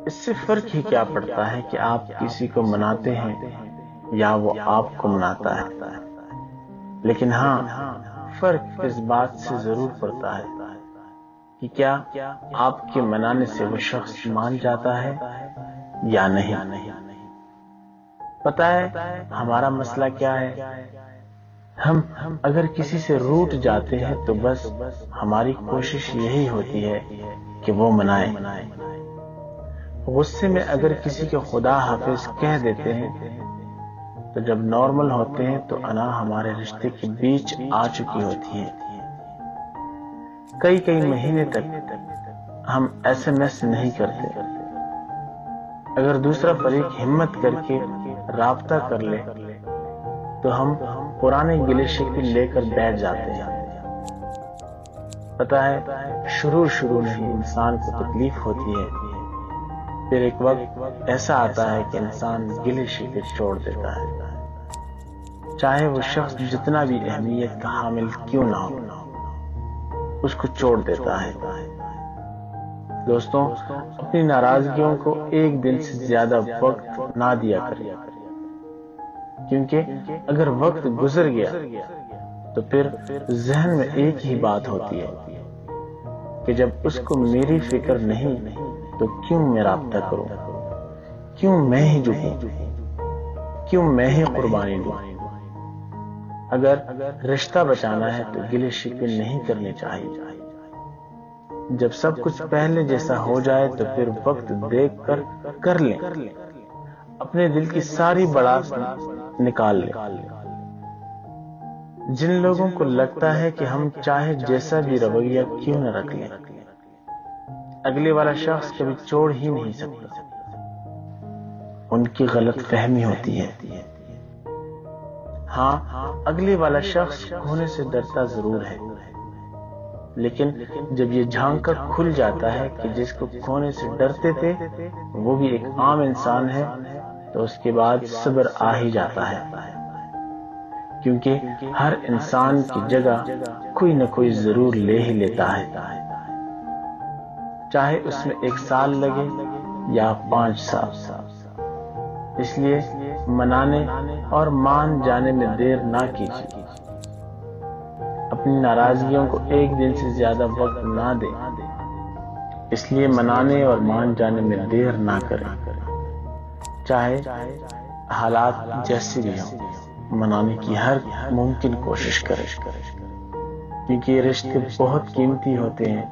اس سے فرق ہی کیا پڑتا ہے کہ آپ کسی کو مناتے ہیں یا وہ آپ کو مناتا ہے، لیکن ہاں فرق اس بات سے ضرور پڑتا ہے کہ کیا آپ کے منانے سے وہ شخص مان جاتا ہے یا نہیں۔ پتہ ہے ہمارا مسئلہ کیا ہے؟ ہم اگر کسی سے روٹھ جاتے ہیں تو بس ہماری کوشش یہی ہوتی ہے کہ وہ منائے۔ غصے میں اگر کسی کو خدا حافظ کہہ دیتے ہیں تو جب نارمل ہوتے ہیں تو انا ہمارے رشتے کے بیچ آ چکی ہوتی ہے۔ کئی مہینے تک ہم SMS نہیں کرتے۔ اگر دوسرا فریق ہمت کر کے رابطہ کر لے تو ہم پرانے گلے شکوے لے کر بیٹھ جاتے ہیں۔ پتہ ہے شروع میں ہی انسان کو تکلیف ہوتی ہے، پھر ایک وقت ایسا آتا ہے کہ انسان گلے شکوے چھوڑ دیتا ہے، چاہے وہ شخص جتنا بھی اہمیت کا حامل کیوں نہ ہو، اس کو چھوڑ دیتا ہے۔ دوستوں، اپنی ناراضگیوں کو ایک دن سے زیادہ وقت نہ دیا کریں، کیونکہ اگر وقت گزر گیا تو پھر ذہن میں ایک ہی بات ہوتی ہے کہ جب اس کو میری فکر نہیں تو کیوں میں رابطہ کروں، کیوں میں ہی جھکوں، کیوں میں ہی قربانی دوں۔ اگر رشتہ بچانا ہے تو گلے شکوے نہیں کرنے چاہیے۔ جب سب کچھ پہلے جیسا ہو جائے تو پھر وقت دیکھ کر کر لیں، اپنے دل کی ساری بڑاس نکال لیں۔ جن لوگوں کو لگتا ہے کہ ہم چاہے جیسا بھی رویہ کیوں نہ رکھ لیں، اگلے والا شخص کبھی چھوڑ ہی نہیں سکتا، ان کی غلط فہمی ہوتی ہے۔ ہاں، اگلے والا شخص کھونے سے ڈرتا ضرور ہے، لیکن جب یہ جھانک کر کھل جاتا ہے کہ جس کو کھونے سے ڈرتے تھے وہ بھی ایک عام انسان ہے، تو اس کے بعد صبر آ ہی جاتا ہے، کیونکہ ہر انسان کی جگہ کوئی نہ کوئی ضرور لے ہی لیتا ہے، چاہے اس میں 1 سال لگے یا 5 سال۔ اس لیے منانے اور مان جانے میں دیر نہ کیجیے۔ اپنی ناراضگیوں کو ایک دن سے زیادہ وقت نہ دیں، اس لیے منانے اور مان جانے میں دیر نہ کریں، چاہے حالات جیسے بھی ہوں، منانے کی ہر ممکن کوشش کریں، کیونکہ یہ رشتے بہت قیمتی ہوتے ہیں۔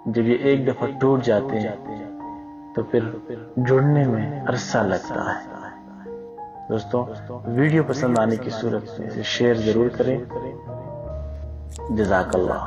جب یہ ایک دفعہ ٹوٹ جاتے ہیں تو پھر جڑنے میں عرصہ لگتا ہے۔ دوستوں، ویڈیو پسند آنے کی صورت میں اسے شیئر ضرور کریں۔ جزاک اللہ۔